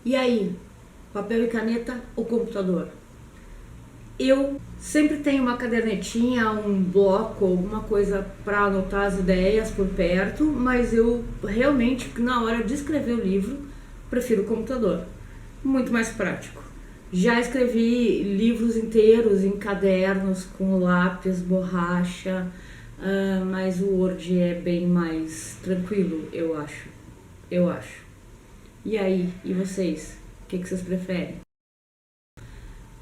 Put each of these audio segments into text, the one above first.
E aí, papel e caneta ou computador? Eu sempre tenho uma cadernetinha, um bloco, alguma coisa para anotar as ideias por perto, mas eu realmente, na hora de escrever o livro, prefiro o computador. Muito mais prático. Já escrevi livros inteiros em cadernos, com lápis, borracha, mas o Word é bem mais tranquilo, eu acho. E aí, e vocês? O que vocês preferem?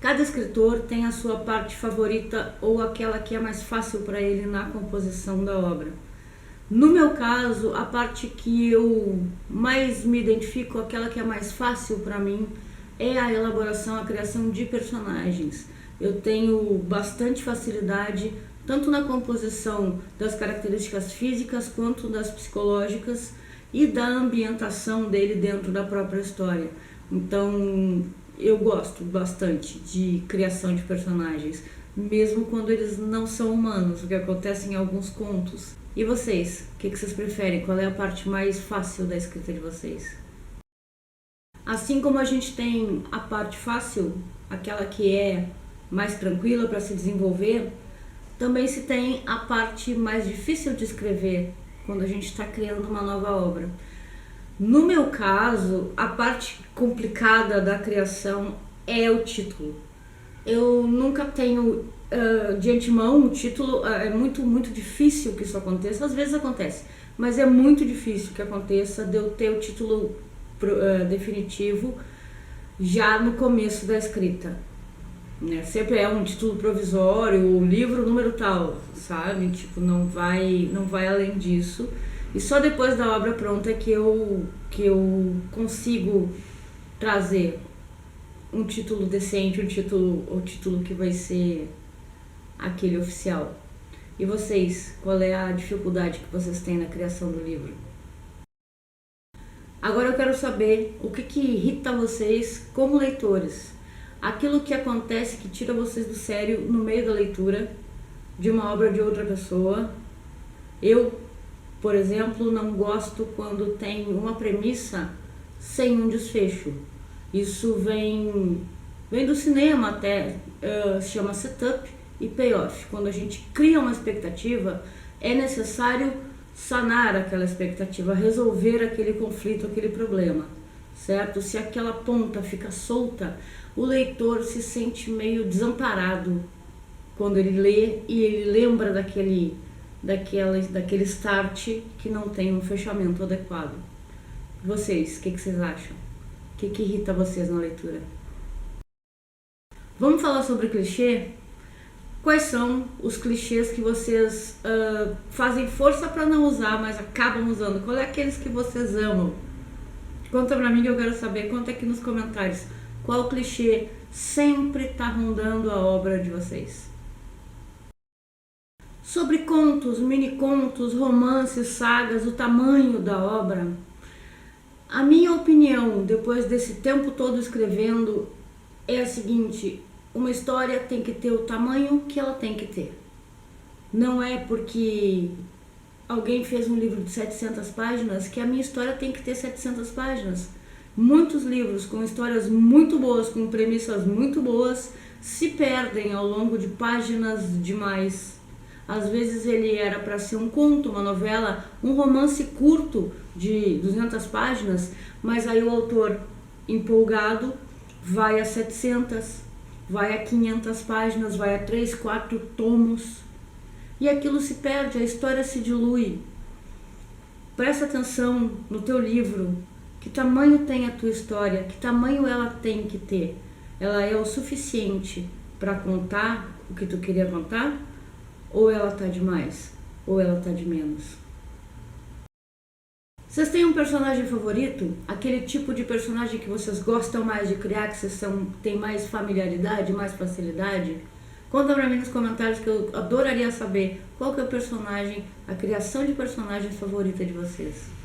Cada escritor tem a sua parte favorita ou aquela que é mais fácil para ele na composição da obra. No meu caso, a parte que eu mais me identifico, aquela que é mais fácil para mim, é a elaboração, a criação de personagens. Eu tenho bastante facilidade tanto na composição das características físicas quanto das psicológicas e da ambientação dele dentro da própria história. Então, eu gosto bastante de criação de personagens, mesmo quando eles não são humanos, o que acontece em alguns contos. E vocês? O que vocês preferem? Qual é a parte mais fácil da escrita de vocês? Assim como a gente tem a parte fácil, aquela que é mais tranquila para se desenvolver, também se tem a parte mais difícil de escrever, quando a gente está criando uma nova obra. No meu caso, a parte complicada da criação é o título. Eu nunca tenho de antemão o título, é muito difícil que isso aconteça, às vezes acontece, mas é muito difícil que aconteça de eu ter o título definitivo já no começo da escrita. Né? Sempre é um título provisório, o livro número tal, sabe? Tipo, não vai além disso. E só depois da obra pronta é que eu consigo trazer um título decente, o título que vai ser aquele oficial. E vocês, qual é a dificuldade que vocês têm na criação do livro? Agora eu quero saber o que irrita vocês como leitores. Aquilo que acontece que tira vocês do sério no meio da leitura de uma obra de outra pessoa. Eu, por exemplo, não gosto quando tem uma premissa sem um desfecho. Isso vem do cinema até, se chama setup e payoff. Quando a gente cria uma expectativa, é necessário sanar aquela expectativa, resolver aquele conflito, aquele problema, certo? Se aquela ponta fica solta, o leitor se sente meio desamparado quando ele lê e ele lembra daquele start que não tem um fechamento adequado. Vocês, o que vocês acham? O que irrita vocês na leitura? Vamos falar sobre clichê? Quais são os clichês que vocês fazem força para não usar, mas acabam usando? Qual é aqueles que vocês amam? Conta pra mim que eu quero saber, conta aqui nos comentários. Qual clichê sempre tá rondando a obra de vocês? Sobre contos, mini-contos, romances, sagas, o tamanho da obra. A minha opinião, depois desse tempo todo escrevendo, é a seguinte: uma história tem que ter o tamanho que ela tem que ter. Não é porque alguém fez um livro de 700 páginas que a minha história tem que ter 700 páginas. Muitos livros com histórias muito boas, com premissas muito boas, se perdem ao longo de páginas demais. Às vezes ele era para ser um conto, uma novela, um romance curto de 200 páginas, mas aí o autor, empolgado, vai a 700, vai a 500 páginas, vai a 3, 4 tomos, e aquilo se perde, a história se dilui. Presta atenção no teu livro, que tamanho tem a tua história, que tamanho ela tem que ter. Ela é o suficiente para contar o que tu queria contar? Ou ela tá demais? Ou ela tá de menos? Vocês têm um personagem favorito? Aquele tipo de personagem que vocês gostam mais de criar, que vocês têm mais familiaridade, mais facilidade? Conta pra mim nos comentários que eu adoraria saber qual que é o personagem, a criação de personagem favorita de vocês.